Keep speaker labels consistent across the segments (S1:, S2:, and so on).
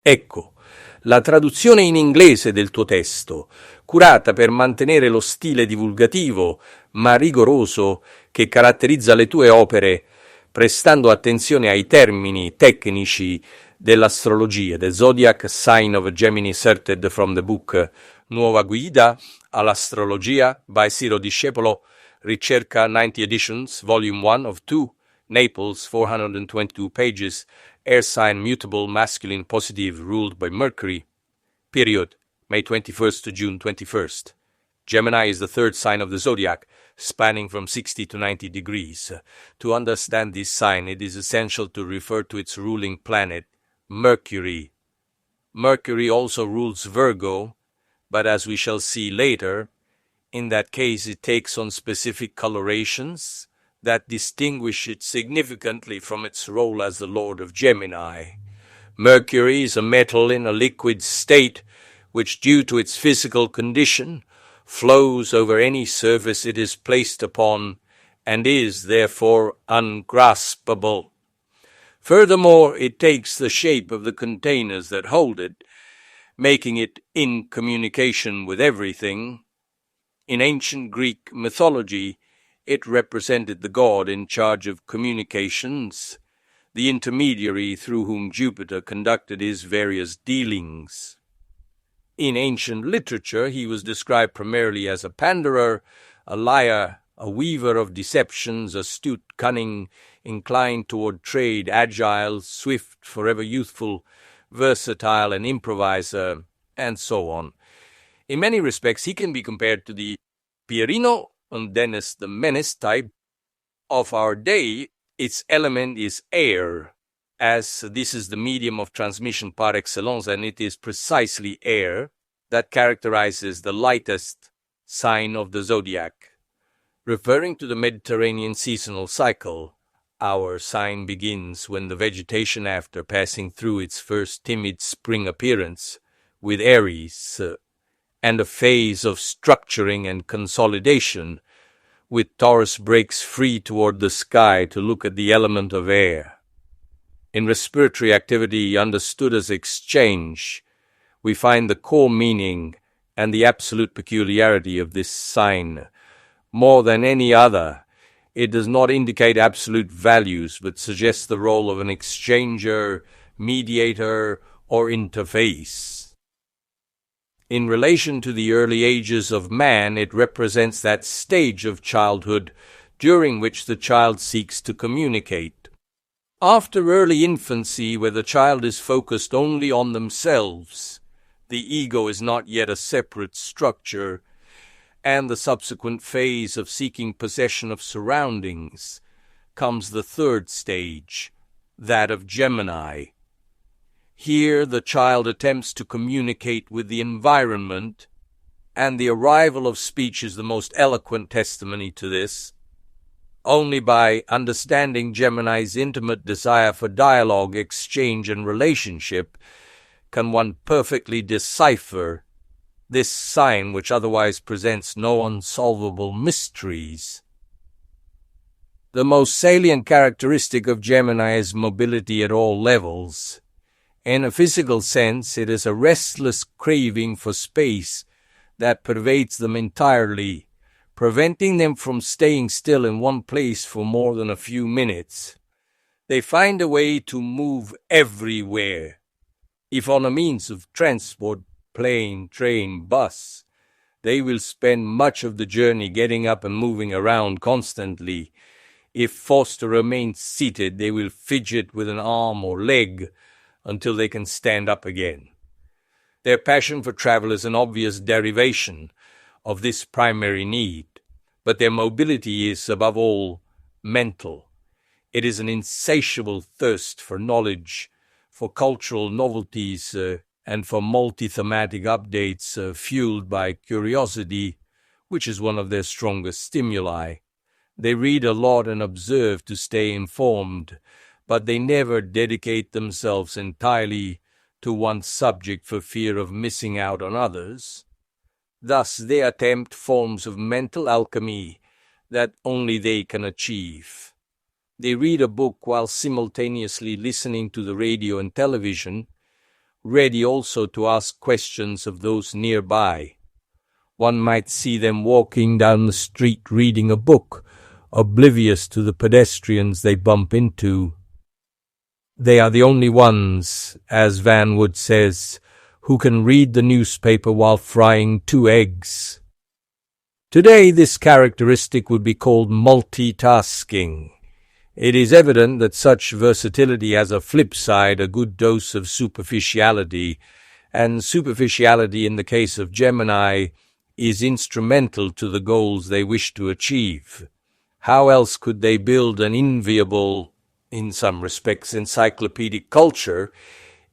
S1: Ecco, la traduzione in inglese del tuo testo, curata per mantenere lo stile divulgativo ma rigoroso che caratterizza le tue opere, prestando attenzione ai termini tecnici dell'astrologia, the Zodiac Sign of Gemini Inserted from the book Nuova Guida all'Astrologia by Ciro Discepolo, ricerca 90 editions, volume 1 of 2, Naples, 422 pages, air sign mutable masculine positive ruled by Mercury, period, May 21st to June 21st. Gemini is the third sign of the zodiac, spanning from 60 to 90 degrees. To understand this sign, it is essential to refer to its ruling planet, Mercury. Mercury also rules Virgo, but as we shall see later, in that case it takes on specific colorations that distinguish it significantly from its role as the Lord of Gemini. Mercury is a metal in a liquid state which, due to its physical condition, flows over any surface it is placed upon and is, therefore, ungraspable. Furthermore, it takes the shape of the containers that hold it, making it in communication with everything. In ancient Greek mythology, it represented the god in charge of communications, the intermediary through whom Jupiter conducted his various dealings. In ancient literature, he was described primarily as a panderer, a liar, a weaver of deceptions, astute, cunning, inclined toward trade, agile, swift, forever youthful, versatile, an improviser, and so on. In many respects, he can be compared to the Pierino and Dennis the Menace type of our day. Its element is air, as this is the medium of transmission par excellence, and it is precisely air that characterizes the lightest sign of the zodiac. Referring to the Mediterranean seasonal cycle, our sign begins when the vegetation, after passing through its first timid spring appearance with Aries, and a phase of structuring and consolidation, with Taurus breaks free toward the sky to look at the element of air. In respiratory activity understood as exchange, we find the core meaning and the absolute peculiarity of this sign. More than any other, it does not indicate absolute values, but suggests the role of an exchanger, mediator, or interface. In relation to the early ages of man, it represents that stage of childhood during which the child seeks to communicate. After early infancy, where the child is focused only on themselves, the ego is not yet a separate structure, and the subsequent phase of seeking possession of surroundings, comes the third stage, that of Gemini. Here the child attempts to communicate with the environment, and the arrival of speech is the most eloquent testimony to this. Only by understanding Gemini's intimate desire for dialogue, exchange, and relationship can one perfectly decipher this sign, which otherwise presents no unsolvable mysteries. The most salient characteristic of Gemini is mobility at all levels. In a physical sense, it is a restless craving for space that pervades them entirely, preventing them from staying still in one place for more than a few minutes. They find a way to move everywhere. If on a means of transport, plane, train, bus, they will spend much of the journey getting up and moving around constantly. If forced to remain seated, they will fidget with an arm or leg until they can stand up again. Their passion for travel is an obvious derivation of this primary need, but their mobility is, above all, mental. It is an insatiable thirst for knowledge, for cultural novelties, and for multi-thematic updates fueled by curiosity, which is one of their strongest stimuli. They read a lot and observe to stay informed, but they never dedicate themselves entirely to one subject for fear of missing out on others. Thus they attempt forms of mental alchemy that only they can achieve. They read a book while simultaneously listening to the radio and television, ready also to ask questions of those nearby. One might see them walking down the street reading a book, oblivious to the pedestrians they bump into. They are the only ones, as Van Wood says, who can read the newspaper while frying 2 eggs. Today, this characteristic would be called multitasking. It is evident that such versatility has a flip side, a good dose of superficiality, and superficiality in the case of Gemini is instrumental to the goals they wish to achieve. How else could they build an enviable, in some respects, encyclopedic culture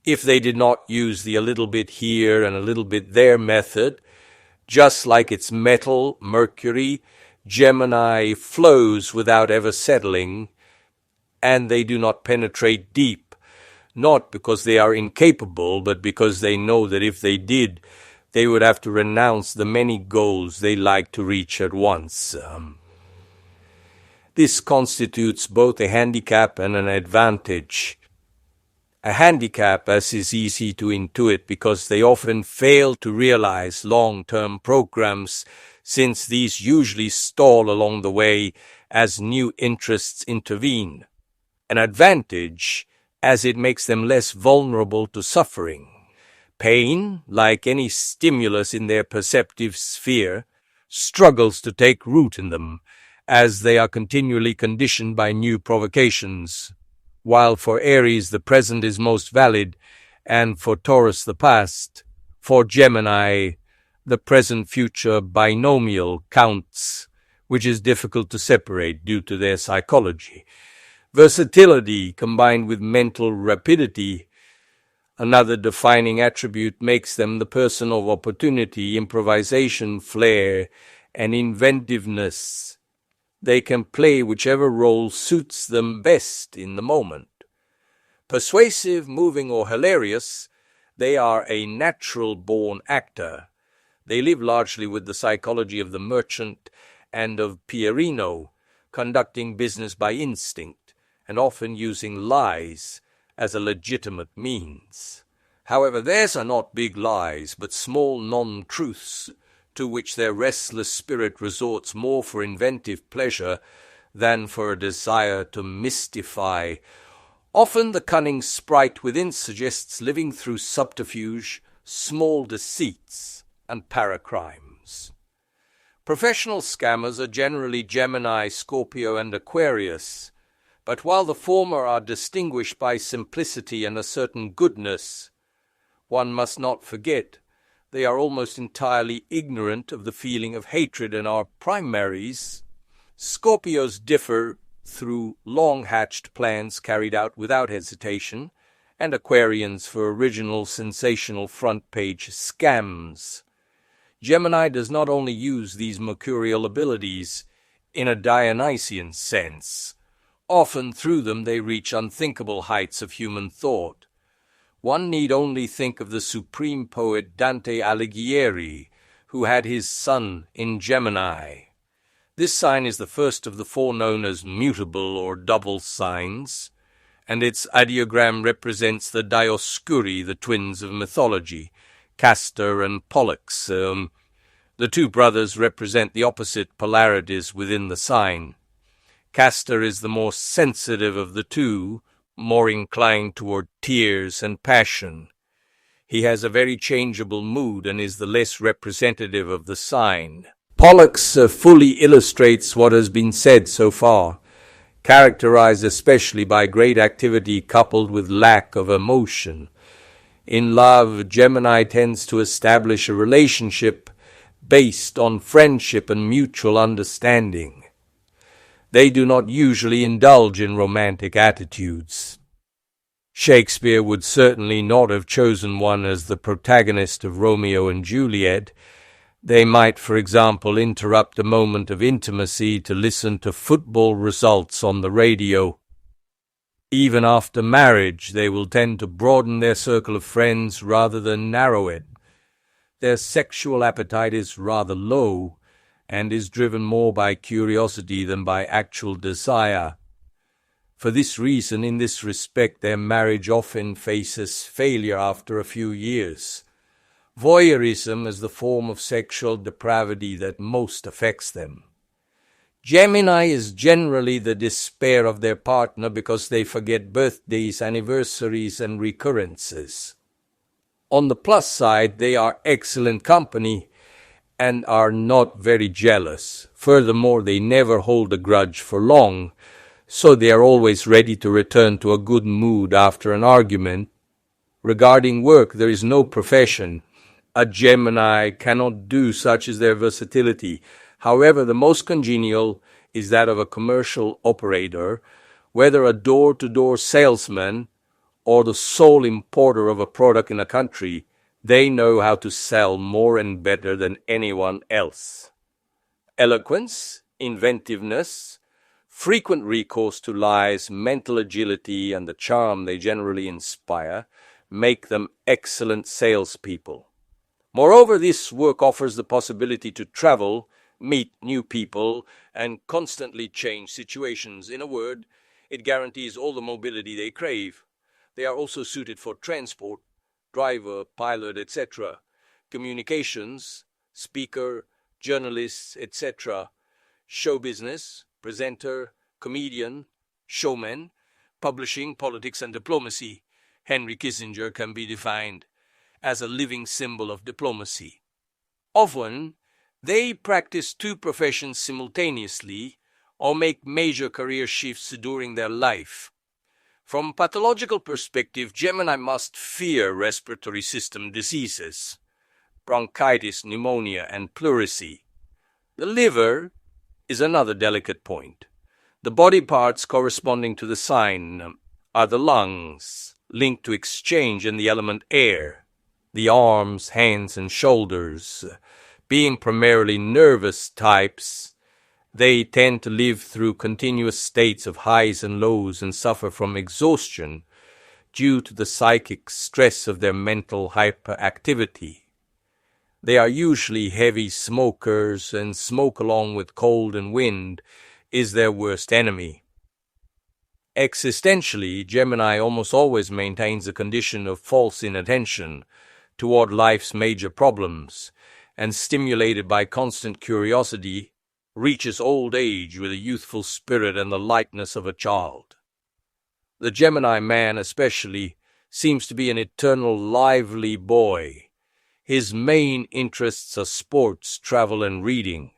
S1: if they did not use the a little bit here and a little bit there method? Just like its metal, Mercury, Gemini flows without ever settling, and they do not penetrate deep, not because they are incapable, but because they know that if they did, they would have to renounce the many goals they like to reach at once. This constitutes both a handicap and an advantage. A handicap, as is easy to intuit, because they often fail to realize long-term programs, since these usually stall along the way as new interests intervene. An advantage, as it makes them less vulnerable to suffering. Pain, like any stimulus in their perceptive sphere, struggles to take root in them, as they are continually conditioned by new provocations. While for Aries the present is most valid, and for Taurus the past, for Gemini the present-future binomial counts, which is difficult to separate due to their psychology. Versatility combined with mental rapidity, another defining attribute, makes them the person of opportunity, improvisation, flair, and inventiveness. They can play whichever role suits them best in the moment. Persuasive, moving, or hilarious, they are a natural-born actor. They live largely with the psychology of the merchant and of Pierino, conducting business by instinct, and often using lies as a legitimate means. However, theirs are not big lies, but small non-truths, to which their restless spirit resorts more for inventive pleasure than for a desire to mystify. Often the cunning sprite within suggests living through subterfuge, small deceits, and paracrimes. Professional scammers are generally Gemini, Scorpio, and Aquarius, but while the former are distinguished by simplicity and a certain goodness, one must not forget they are almost entirely ignorant of the feeling of hatred and are primaries. Scorpios differ through long-hatched plans carried out without hesitation, and Aquarians for original sensational front-page scams. Gemini does not only use these mercurial abilities in a Dionysian sense. Often through them they reach unthinkable heights of human thought. One need only think of the supreme poet Dante Alighieri, who had his sun in Gemini. This sign is the first of the 4 known as mutable or double signs, and its ideogram represents the Dioscuri, the twins of mythology, Castor and Pollux. The 2 brothers represent the opposite polarities within the sign. Castor is the more sensitive of the 2, more inclined toward tears and passion. He has a very changeable mood and is the less representative of the sign. Pollux fully illustrates what has been said so far, characterized especially by great activity coupled with lack of emotion. In love, Gemini tends to establish a relationship based on friendship and mutual understanding. They do not usually indulge in romantic attitudes. Shakespeare would certainly not have chosen one as the protagonist of Romeo and Juliet. They might, for example, interrupt a moment of intimacy to listen to football results on the radio. Even after marriage, they will tend to broaden their circle of friends rather than narrow it. Their sexual appetite is rather low, and is driven more by curiosity than by actual desire. For this reason, in this respect, their marriage often faces failure after a few years. Voyeurism is the form of sexual depravity that most affects them. Gemini is generally the despair of their partner because they forget birthdays, anniversaries, and recurrences. On the plus side, they are excellent company and are not very jealous. Furthermore, they never hold a grudge for long, so they are always ready to return to a good mood after an argument. Regarding work, there is no profession a Gemini cannot do, such as their versatility. However, the most congenial is that of a commercial operator, whether a door-to-door salesman or the sole importer of a product in a country. They know how to sell more and better than anyone else. Eloquence, inventiveness, frequent recourse to lies, mental agility, and the charm they generally inspire make them excellent salespeople. Moreover, this work offers the possibility to travel, meet new people, and constantly change situations. In a word, it guarantees all the mobility they crave. They are also suited for transport, driver, pilot, etc., communications, speaker, journalists, etc., show business, presenter, comedian, showman, publishing, politics, and diplomacy. Henry Kissinger can be defined as a living symbol of diplomacy. Often, they practice two professions simultaneously or make major career shifts during their life. From a pathological perspective, Gemini must fear respiratory system diseases, bronchitis, pneumonia, and pleurisy. The liver is another delicate point. The body parts corresponding to the sign are the lungs, linked to exchange in the element air, the arms, hands, and shoulders. Being primarily nervous types, they tend to live through continuous states of highs and lows and suffer from exhaustion due to the psychic stress of their mental hyperactivity. They are usually heavy smokers, and smoke along with cold and wind is their worst enemy. Existentially, Gemini almost always maintains a condition of false inattention toward life's major problems, and stimulated by constant curiosity, reaches old age with a youthful spirit and the lightness of a child. The Gemini man especially seems to be an eternal lively boy. His main interests are sports, travel, and reading.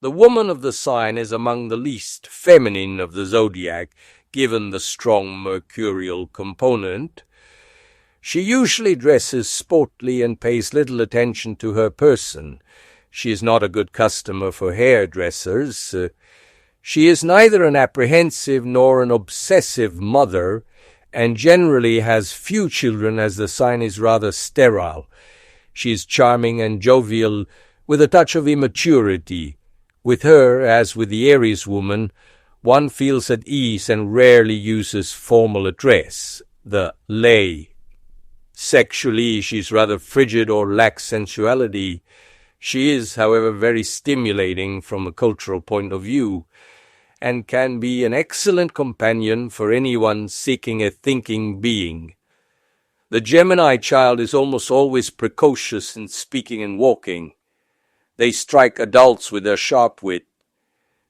S1: The woman of the sign is among the least feminine of the zodiac, given the strong mercurial component. She usually dresses sportly and pays little attention to her person. She is not a good customer for hairdressers. She is neither an apprehensive nor an obsessive mother, and generally has few children, as the sign is rather sterile. She is charming and jovial, with a touch of immaturity. With her, as with the Aries woman, one feels at ease and rarely uses formal address, the lay. Sexually, she is rather frigid or lacks sensuality. She is, however, very stimulating from a cultural point of view, and can be an excellent companion for anyone seeking a thinking being. The Gemini child is almost always precocious in speaking and walking. They strike adults with their sharp wit.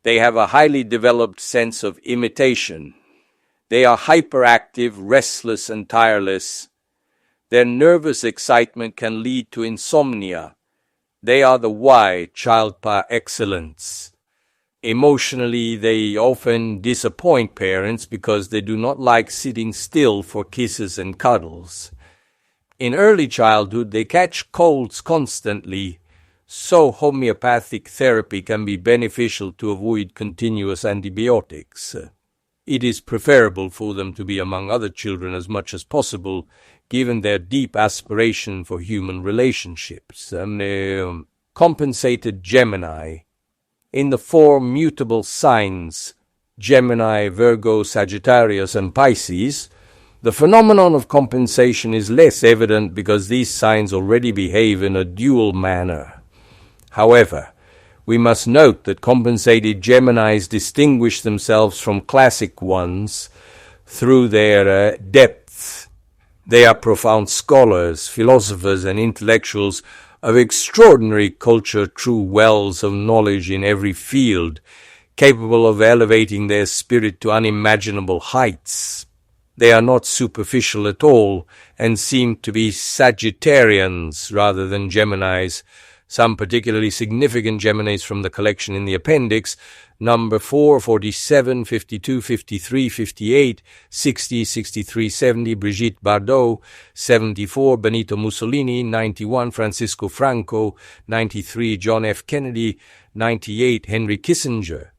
S1: They have a highly developed sense of imitation. They are hyperactive, restless, and tireless. Their nervous excitement can lead to insomnia. They are the Y child par excellence. Emotionally, they often disappoint parents because they do not like sitting still for kisses and cuddles. In early childhood, they catch colds constantly, so homeopathic therapy can be beneficial to avoid continuous antibiotics. It is preferable for them to be among other children as much as possible, given their deep aspiration for human relationships. Compensated Gemini. In the four mutable signs, Gemini, Virgo, Sagittarius, and Pisces, the phenomenon of compensation is less evident because these signs already behave in a dual manner. However, We must note that compensated Geminis distinguish themselves from classic ones through their depth. They are profound scholars, philosophers, and intellectuals of extraordinary culture, true wells of knowledge in every field, capable of elevating their spirit to unimaginable heights. They are not superficial at all, and seem to be Sagittarians rather than Geminis. Some particularly significant Geminis from the collection in the appendix: number 4, 47, 52, 53, 58, 60, 63, 70, Brigitte Bardot, 74, Benito Mussolini, 91, Francisco Franco, 93, John F. Kennedy, 98, Henry Kissinger.